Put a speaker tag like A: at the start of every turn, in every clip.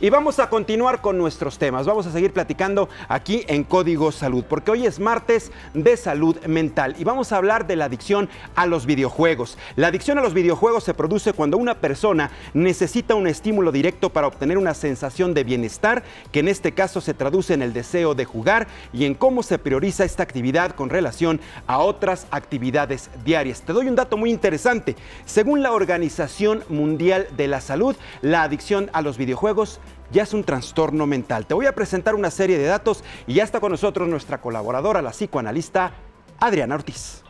A: Y vamos a continuar con nuestros temas. Vamos a seguir platicando aquí en Código Salud, porque hoy es martes de salud mental y vamos a hablar de la adicción a los videojuegos. La adicción a los videojuegos se produce cuando una persona necesita un estímulo directo para obtener una sensación de bienestar, que en este caso se traduce en el deseo de jugar y en cómo se prioriza esta actividad con relación a otras actividades diarias. Te doy un dato muy interesante. Según la Organización Mundial de la Salud, la adicción a los videojuegos ya es un trastorno mental. Te voy a presentar una serie de datos y ya está con nosotros nuestra colaboradora, la psicoanalista Adriana Ortiz.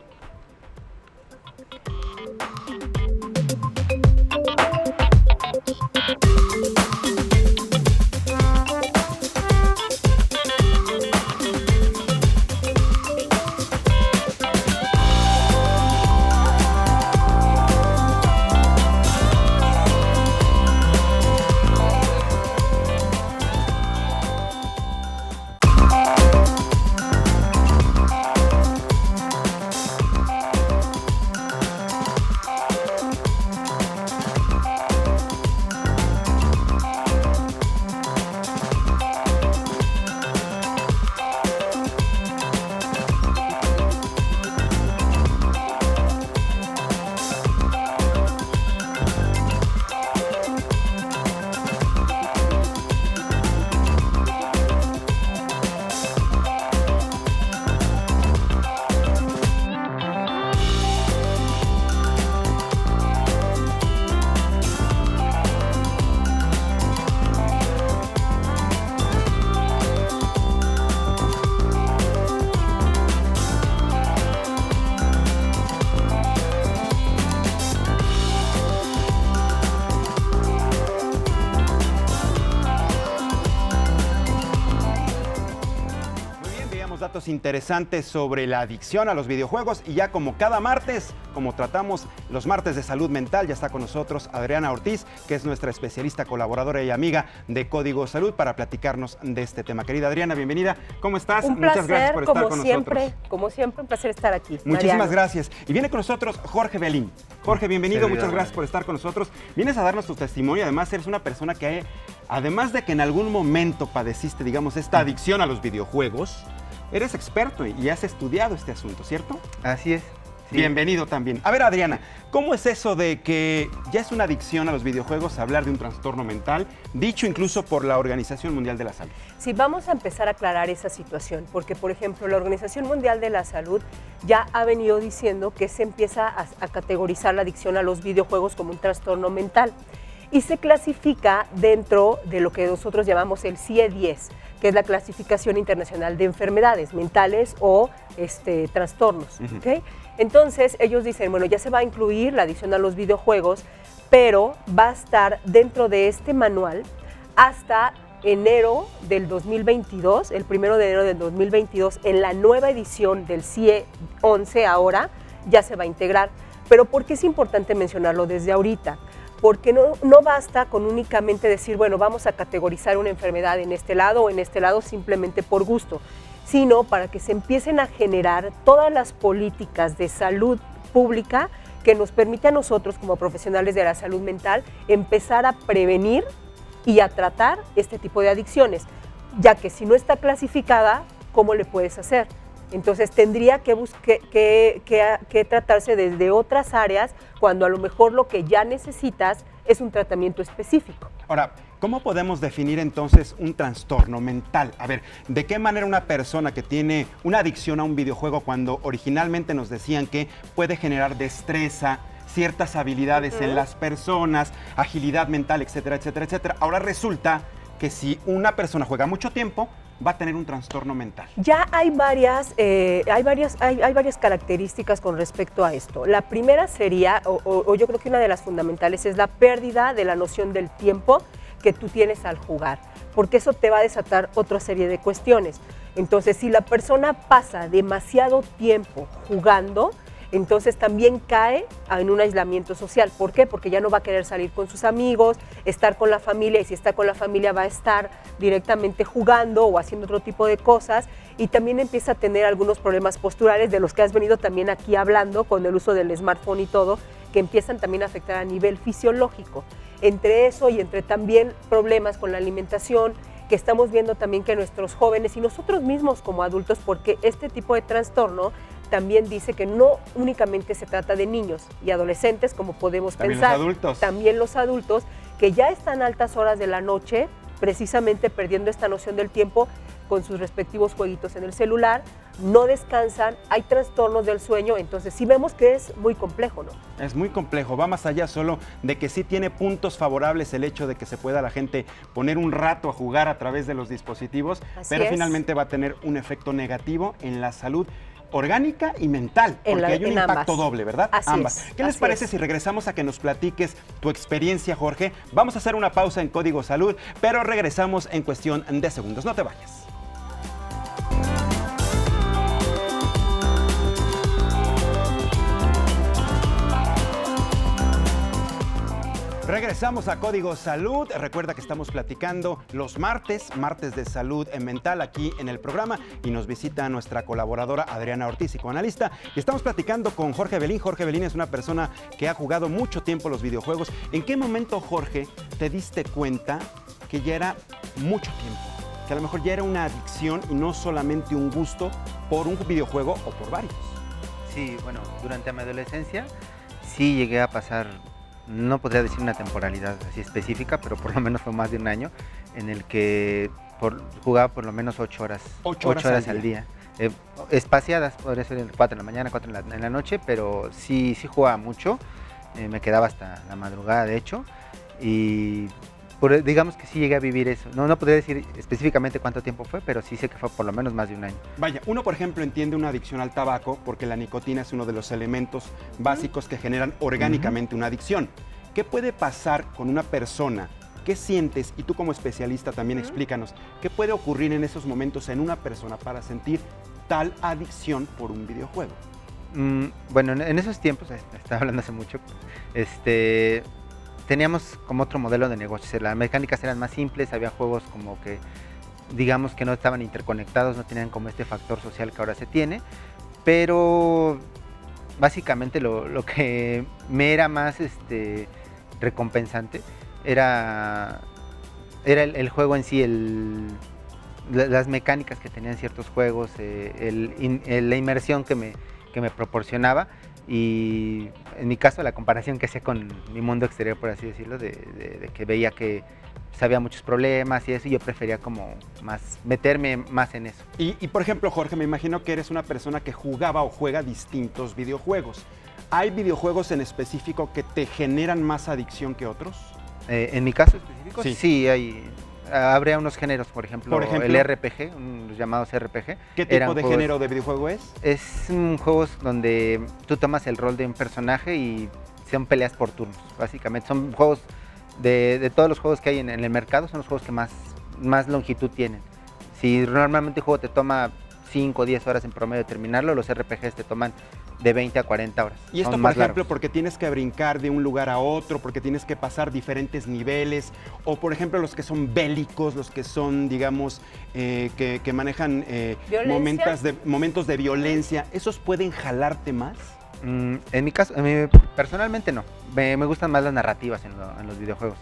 A: Datos interesantes sobre la adicción a los videojuegos y ya como cada martes, como tratamos los martes de salud mental, ya está con nosotros Adriana Ortiz, que es nuestra especialista, colaboradora y amiga de Código Salud, para platicarnos de este tema. Querida Adriana, bienvenida. ¿Cómo estás?
B: Un placer,
A: muchas gracias por estar con nosotros.
B: Como siempre, un placer estar aquí.
A: Muchísimas
B: Mariano.
A: gracias. Y viene con nosotros Jorge Belín. Jorge, bienvenido, muchas gracias por estar con nosotros. Vienes a darnos tu testimonio, además eres una persona que, además de que en algún momento padeciste, digamos, esta adicción a los videojuegos, eres experto y has estudiado este asunto, ¿cierto?
C: Así es. Sí.
A: Bienvenido también. A ver, Adriana, ¿cómo es eso de que ya es una adicción a los videojuegos hablar de un trastorno mental, dicho incluso por la Organización Mundial de la Salud?
B: Sí, vamos a empezar a aclarar esa situación, porque, por ejemplo, la Organización Mundial de la Salud ya ha venido diciendo que se empieza a categorizar la adicción a los videojuegos como un trastorno mental y se clasifica dentro de lo que nosotros llamamos el CIE-10, que es la Clasificación Internacional de Enfermedades Mentales o trastornos. ¿Okay? Entonces, ellos dicen, bueno, ya se va a incluir la adicción a los videojuegos, pero va a estar dentro de este manual hasta enero del 2022, el 1 de enero del 2022, en la nueva edición del CIE 11 ahora, ya se va a integrar. Pero ¿por qué es importante mencionarlo desde ahorita? Porque no basta con únicamente decir, bueno, vamos a categorizar una enfermedad en este lado o en este lado simplemente por gusto, sino para que se empiecen a generar todas las políticas de salud pública que nos permite a nosotros como profesionales de la salud mental empezar a prevenir y a tratar este tipo de adicciones, ya que si no está clasificada, ¿cómo le puedes hacer? Entonces tendría que tratarse desde otras áreas cuando a lo mejor lo que ya necesitas es un tratamiento específico.
A: Ahora, ¿cómo podemos definir entonces un trastorno mental? A ver, ¿de qué manera una persona que tiene una adicción a un videojuego, cuando originalmente nos decían que puede generar destreza, ciertas habilidades en las personas, agilidad mental, etcétera, etcétera, etcétera, ahora resulta que si una persona juega mucho tiempo, va a tener un trastorno mental?
B: Ya hay varias características con respecto a esto. La primera sería, o yo creo que una de las fundamentales, es la pérdida de la noción del tiempo que tú tienes al jugar, porque eso te va a desatar otra serie de cuestiones. Entonces, si la persona pasa demasiado tiempo jugando, entonces también cae en un aislamiento social. ¿Por qué? Porque ya no va a querer salir con sus amigos, estar con la familia, y si está con la familia va a estar directamente jugando o haciendo otro tipo de cosas, y también empieza a tener algunos problemas posturales de los que has venido también aquí hablando con el uso del smartphone y todo, que empiezan también a afectar a nivel fisiológico. entre eso y entre también problemas con la alimentación, que estamos viendo también que nuestros jóvenes y nosotros mismos como adultos, porque este tipo de trastorno también dice que no únicamente se trata de niños y adolescentes, como podemos pensar, también los adultos, que ya están a altas horas de la noche, precisamente perdiendo esta noción del tiempo con sus respectivos jueguitos en el celular, no descansan, hay trastornos del sueño, entonces sí vemos que es muy complejo, ¿no?
A: Es muy complejo, va más allá solo de que sí tiene puntos favorables el hecho de que se pueda la gente poner un rato a jugar a través de los dispositivos, pero finalmente va a tener un efecto negativo en la salud orgánica y mental, porque hay un impacto doble, ¿verdad? Ambas. ¿Qué les parece si regresamos a que nos platiques tu experiencia, Jorge? Vamos a hacer una pausa en Código Salud, pero regresamos en cuestión de segundos. No te vayas. Regresamos a Código Salud. Recuerda que estamos platicando los martes de salud mental aquí en el programa y nos visita nuestra colaboradora Adriana Ortiz, psicoanalista. Y estamos platicando con Jorge Belín. Jorge Belín es una persona que ha jugado mucho tiempo los videojuegos. ¿En qué momento, Jorge, te diste cuenta que ya era mucho tiempo? Que a lo mejor ya era una adicción y no solamente un gusto por un videojuego o por varios.
C: Sí, bueno, durante mi adolescencia sí llegué a pasar, no podría decir una temporalidad así específica, pero por lo menos fue más de un año en el que jugaba por lo menos 8 horas, 8 horas al día. Espaciadas, podría ser 4 en la mañana, 4 en la noche, pero sí jugaba mucho, me quedaba hasta la madrugada de hecho, y digamos que sí llegué a vivir eso. No podría decir específicamente cuánto tiempo fue, pero sí sé que fue por lo menos más de un año.
A: Vaya, uno por ejemplo entiende una adicción al tabaco porque la nicotina es uno de los elementos básicos que generan orgánicamente una adicción. ¿Qué puede pasar con una persona? ¿Qué sientes? Y tú como especialista también explícanos, ¿qué puede ocurrir en esos momentos en una persona para sentir tal adicción por un videojuego?
C: Bueno, en esos tiempos, estaba hablando hace mucho, teníamos como otro modelo de negocio, las mecánicas eran más simples, había juegos como que, digamos que no estaban interconectados, no tenían como este factor social que ahora se tiene, pero básicamente lo que me era más recompensante era el juego en sí, las mecánicas que tenían ciertos juegos, la inmersión que me proporcionaba. Y en mi caso la comparación que hacía con mi mundo exterior, por así decirlo, de que veía que había muchos problemas y eso, y yo prefería como meterme más en eso.
A: Y por ejemplo, Jorge, me imagino que eres una persona que jugaba o juega distintos videojuegos. ¿Hay videojuegos en específico que te generan más adicción que otros?
C: En mi caso específico, sí hay. Habría unos géneros, por ejemplo, el RPG, los llamados RPG.
A: ¿Qué tipo de género de videojuego es?
C: Es un juego donde tú tomas el rol de un personaje y son peleas por turnos, básicamente. Son juegos de todos los juegos que hay en el mercado, son los juegos que más longitud tienen. Si normalmente un juego te toma 5 o 10 horas en promedio de terminarlo, los RPGs te toman de 20 a 40 horas.
A: Y esto, por ejemplo, porque tienes que brincar de un lugar a otro, porque tienes que pasar diferentes niveles, o por ejemplo los que son bélicos, los que son, digamos, que manejan momentos de violencia, ¿esos pueden jalarte más?
C: En mi caso, personalmente no, me gustan más las narrativas en los videojuegos,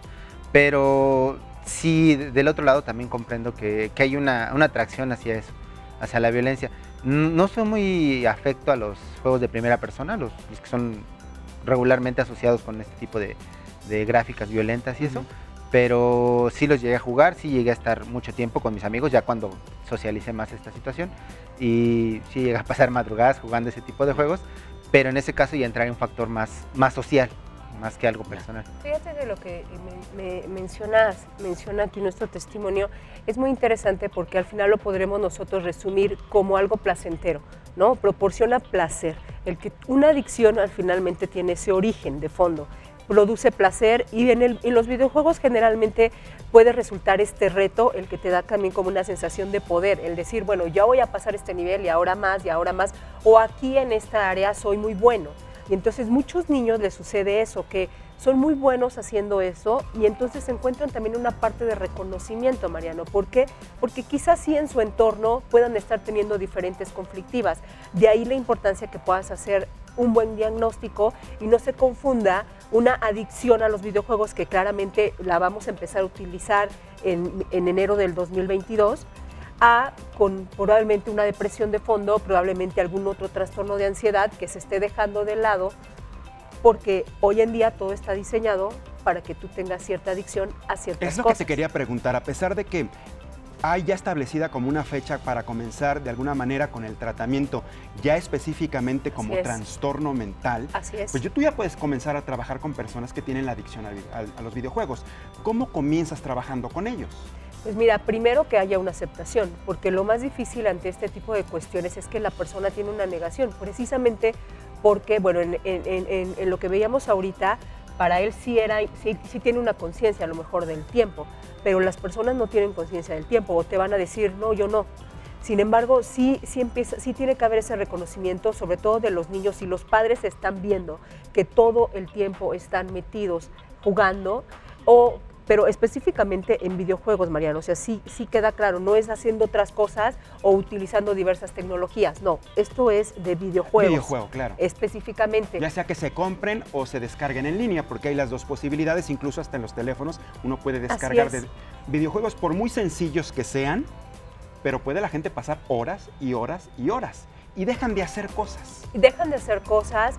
C: pero sí, del otro lado también comprendo que hay una atracción hacia eso, hacia la violencia. No soy muy afecto a los juegos de primera persona, los que son regularmente asociados con este tipo de gráficas violentas y eso, pero sí los llegué a jugar, sí llegué a estar mucho tiempo con mis amigos, ya cuando socialicé más esta situación, y sí llegué a pasar madrugadas jugando ese tipo de juegos, pero en ese caso ya entraría un factor más social, más que algo personal.
B: Fíjate de lo que menciona aquí nuestro testimonio, es muy interesante porque al final lo podremos nosotros resumir como algo placentero, ¿no? Proporciona placer, una adicción finalmente tiene ese origen de fondo, produce placer y en los videojuegos generalmente puede resultar este reto, el que te da también como una sensación de poder, el decir, bueno, ya voy a pasar este nivel y ahora más, o aquí en esta área soy muy bueno. Y entonces muchos niños les sucede eso, que son muy buenos haciendo eso y entonces se encuentran también una parte de reconocimiento, Mariano. ¿Por qué? Porque quizás sí en su entorno puedan estar teniendo diferentes conflictivas. De ahí la importancia que puedas hacer un buen diagnóstico y no se confunda una adicción a los videojuegos, que claramente la vamos a empezar a utilizar en enero del 2022, con probablemente una depresión de fondo, probablemente algún otro trastorno de ansiedad que se esté dejando de lado, porque hoy en día todo está diseñado para que tú tengas cierta adicción a ciertas cosas.
A: Es lo que te quería preguntar, a pesar de que hay ya establecida como una fecha para comenzar de alguna manera con el tratamiento, ya específicamente como trastorno mental.
B: Así es.
A: Pues tú ya puedes comenzar a trabajar con personas que tienen la adicción a los videojuegos. ¿Cómo comienzas trabajando con ellos?
B: Pues mira, primero que haya una aceptación, porque lo más difícil ante este tipo de cuestiones es que la persona tiene una negación, precisamente porque, bueno, en lo que veíamos ahorita, para él sí tiene una conciencia a lo mejor del tiempo, pero las personas no tienen conciencia del tiempo o te van a decir, no, yo no. Sin embargo, sí tiene que haber ese reconocimiento, sobre todo de los niños, y los padres están viendo que todo el tiempo están metidos jugando, pero específicamente en videojuegos, Mariano, o sea, sí queda claro, no es haciendo otras cosas o utilizando diversas tecnologías, no, esto es de videojuegos.
A: Videojuego, claro.
B: Específicamente.
A: Ya sea que se compren o se descarguen en línea, porque hay las dos posibilidades, incluso hasta en los teléfonos uno puede descargar de videojuegos, por muy sencillos que sean, pero puede la gente pasar horas y horas y horas y dejan de hacer cosas.
B: Dejan de hacer cosas,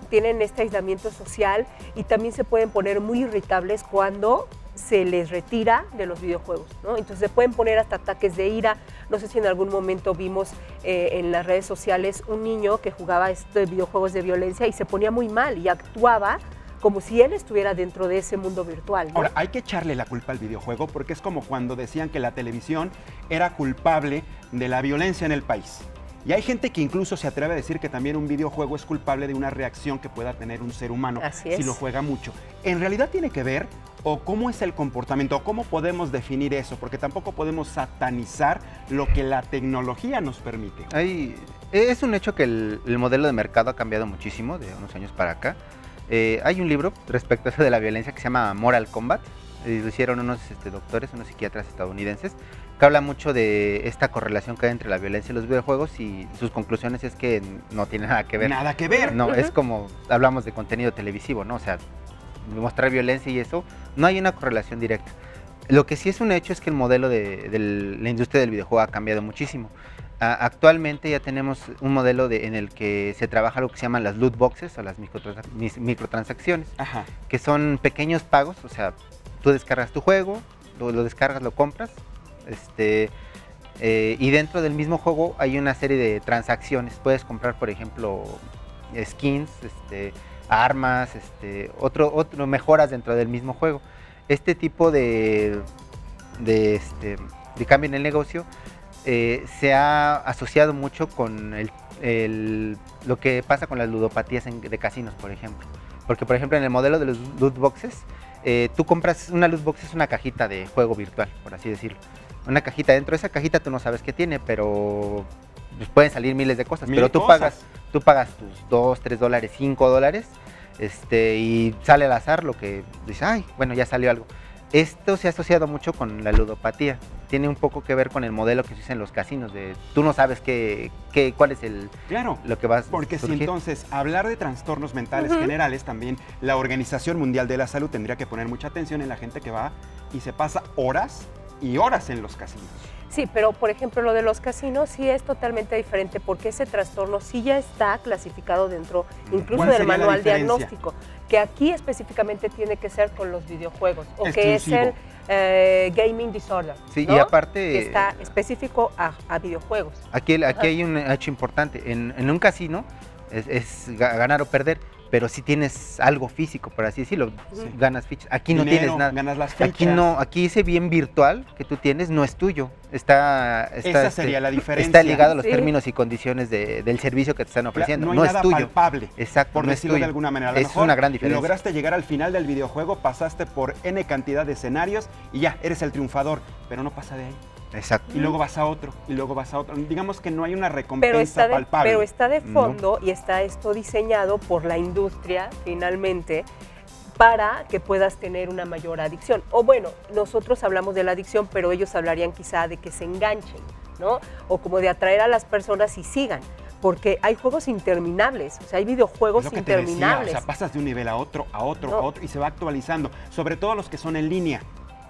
B: tienen este aislamiento social y también se pueden poner muy irritables cuando se les retira de los videojuegos, ¿no? Entonces se pueden poner hasta ataques de ira. No sé si en algún momento vimos en las redes sociales un niño que jugaba videojuegos de violencia y se ponía muy mal y actuaba como si él estuviera dentro de ese mundo virtual, ¿no?
A: Ahora, hay que echarle la culpa al videojuego porque es como cuando decían que la televisión era culpable de la violencia en el país. Y hay gente que incluso se atreve a decir que también un videojuego es culpable de una reacción que pueda tener un ser humano si lo juega mucho. ¿En realidad tiene que ver o cómo es el comportamiento o cómo podemos definir eso? Porque tampoco podemos satanizar lo que la tecnología nos permite.
C: Es un hecho que el modelo de mercado ha cambiado muchísimo de unos años para acá. Hay un libro respecto a eso de la violencia que se llama Moral Combat. Lo hicieron unos doctores, unos psiquiatras estadounidenses, que habla mucho de esta correlación que hay entre la violencia y los videojuegos, y sus conclusiones es que no tiene nada que ver.
A: Nada que ver.
C: No, es como hablamos de contenido televisivo, ¿no? O sea, mostrar violencia y eso, no hay una correlación directa. Lo que sí es un hecho es que el modelo de la industria del videojuego ha cambiado muchísimo. Actualmente ya tenemos un modelo en el que se trabaja lo que se llaman las loot boxes o las microtransacciones, que son pequeños pagos, o sea, tú descargas tu juego, lo descargas, lo compras, y dentro del mismo juego hay una serie de transacciones. Puedes comprar, por ejemplo, skins, armas, otro mejoras dentro del mismo juego. Este tipo de cambio en el negocio se ha asociado mucho con lo que pasa con las ludopatías de casinos, por ejemplo. Porque, por ejemplo, en el modelo de los loot boxes, tú compras una loot box, es una cajita de juego virtual, por así decirlo. Una cajita, dentro de esa cajita tú no sabes qué tiene, pero pues pueden salir miles de cosas. Pero tú pagas tus $2, $3, $5, y sale al azar lo que dices, ay, bueno, ya salió algo. Esto se ha asociado mucho con la ludopatía. Tiene un poco que ver con el modelo que se usa en los casinos, de tú no sabes cuál es lo que vas a
A: porque surgir. Si entonces hablar de trastornos mentales generales, también la Organización Mundial de la Salud tendría que poner mucha atención en la gente que va y se pasa horas y horas en los casinos.
B: Sí, pero por ejemplo lo de los casinos sí es totalmente diferente, porque ese trastorno sí ya está clasificado dentro incluso del manual diagnóstico, que aquí específicamente tiene que ser con los videojuegos, o que es el gaming disorder,
C: sí,
B: ¿no?
C: Y aparte
B: que está específico a videojuegos.
C: Aquí hay un hecho importante, en un casino es ganar o perder, pero si tienes algo físico, por así decirlo, ganas fichas. Aquí no tienes nada.
A: Ganas las fichas.
C: Aquí ese bien virtual que tú tienes no es tuyo.
A: Esa sería la diferencia.
C: Está ligado a los términos y condiciones del servicio que te están ofreciendo.
A: No hay nada
C: es tuyo.
A: Palpable.
C: Exacto.
A: Por decirlo de alguna manera.
C: Es una gran diferencia.
A: Lograste llegar al final del videojuego, pasaste por N cantidad de escenarios y ya, eres el triunfador, pero no pasa de ahí.
C: Exacto.
A: Y luego vas a otro, y luego vas a otro. Digamos que no hay una recompensa palpable.
B: Pero está de fondo y está esto diseñado por la industria, finalmente, para que puedas tener una mayor adicción. O bueno, nosotros hablamos de la adicción, pero ellos hablarían quizá de que se enganchen, ¿no? O como de atraer a las personas y sigan. porque hay juegos interminables, o sea, hay videojuegos
A: Es lo que te decía,
B: interminables.
A: o sea, pasas de un nivel a otro, a otro,
B: No.
A: a otro, y se va actualizando, sobre todo los que son en línea,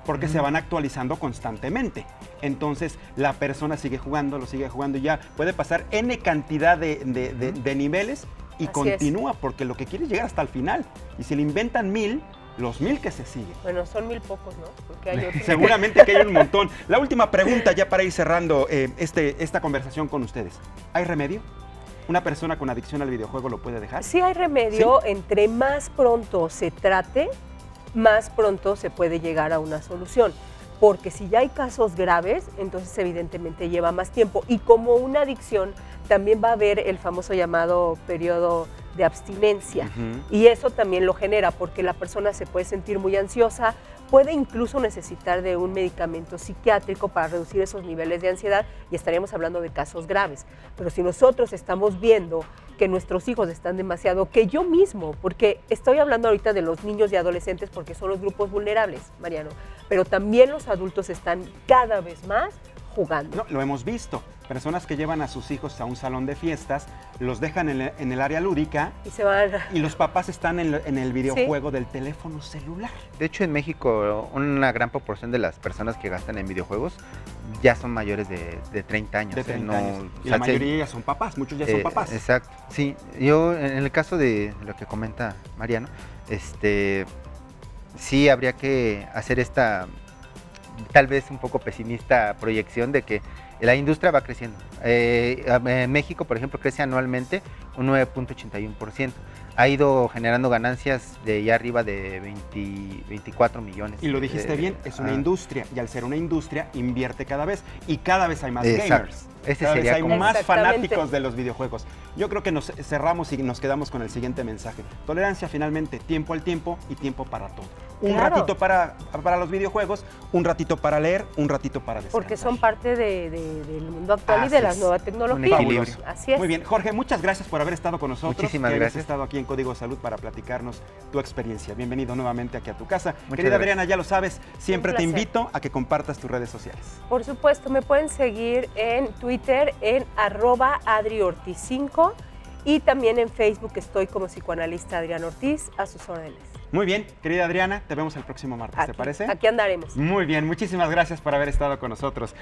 A: porque se van actualizando constantemente. Entonces, la persona sigue jugando, lo sigue jugando, y ya puede pasar N cantidad de niveles y
B: Así
A: continúa, porque lo que quiere es llegar hasta el final. Y si le inventan 1000, los 1000 que se siguen.
B: Bueno, son 1000 pocos, ¿no? Porque hay otros.
A: Seguramente que hay un montón. La última pregunta, ya para ir cerrando esta conversación con ustedes. ¿Hay remedio? ¿Una persona con adicción al videojuego lo puede dejar?
B: Sí hay remedio, entre más pronto se trate, más pronto se puede llegar a una solución. Porque si ya hay casos graves, entonces evidentemente lleva más tiempo. Y como una adicción, también va a haber el famoso llamado periodo de abstinencia. Y eso también lo genera porque la persona se puede sentir muy ansiosa, puede incluso necesitar de un medicamento psiquiátrico para reducir esos niveles de ansiedad y estaríamos hablando de casos graves. Pero si nosotros estamos viendo que nuestros hijos están demasiado, que yo mismo, porque estoy hablando ahorita de los niños y adolescentes porque son los grupos vulnerables, Mariano, pero también los adultos están cada vez más jugando.
A: No, lo hemos visto. Personas que llevan a sus hijos a un salón de fiestas, los dejan en el área lúdica
B: Y se van.
A: y los papás están en el videojuego del teléfono celular.
C: De hecho, en México, una gran proporción de las personas que gastan en videojuegos ya son mayores de 30 años.
A: De 30
C: No,
A: años.
C: o
A: Y
C: sea,
A: la mayoría ya son papás, muchos ya son papás.
C: Exacto. Sí, yo en el caso de lo que comenta Mariano, sí habría que hacer esta, tal vez un poco pesimista proyección de que la industria va creciendo. En México, por ejemplo, crece anualmente un 9.81%. Ha ido generando ganancias de ya arriba de 24 millones.
A: Y lo dijiste bien, es una industria, y al ser una industria invierte cada vez, y cada vez hay más
C: Exacto.
A: gamers.
C: Ese
A: Cada vez
C: sería
A: hay
C: como-
A: más
B: Exactamente.
A: fanáticos de los videojuegos. Yo creo que nos cerramos y nos quedamos con el siguiente mensaje. Tolerancia finalmente, tiempo al tiempo y tiempo para todo. Un
B: Claro.
A: ratito para los videojuegos, un ratito para leer, un ratito para descansar.
B: Porque son parte del mundo actual y
A: Así
B: de las
A: es.
B: nuevas
C: Un
B: tecnologías.
C: equilibrio.
B: Así es.
A: Muy bien, Jorge, muchas gracias por haber estado con nosotros.
C: Muchísimas
A: que hayas
C: gracias.
A: estado aquí en Código Salud para platicarnos tu experiencia. Bienvenido nuevamente aquí a tu casa.
C: Muchas
A: Querida
C: gracias.
A: Adriana, ya lo sabes, siempre
B: Un
A: te
B: placer.
A: invito a que compartas tus redes sociales.
B: Por supuesto, me pueden seguir en Twitter en @AdriOrtiz5 y también en Facebook estoy como psicoanalista Adriana Ortiz, a sus órdenes.
A: Muy bien, querida Adriana, te vemos el próximo martes, ¿te parece?
B: Aquí andaremos.
A: Muy bien, muchísimas gracias por haber estado con nosotros.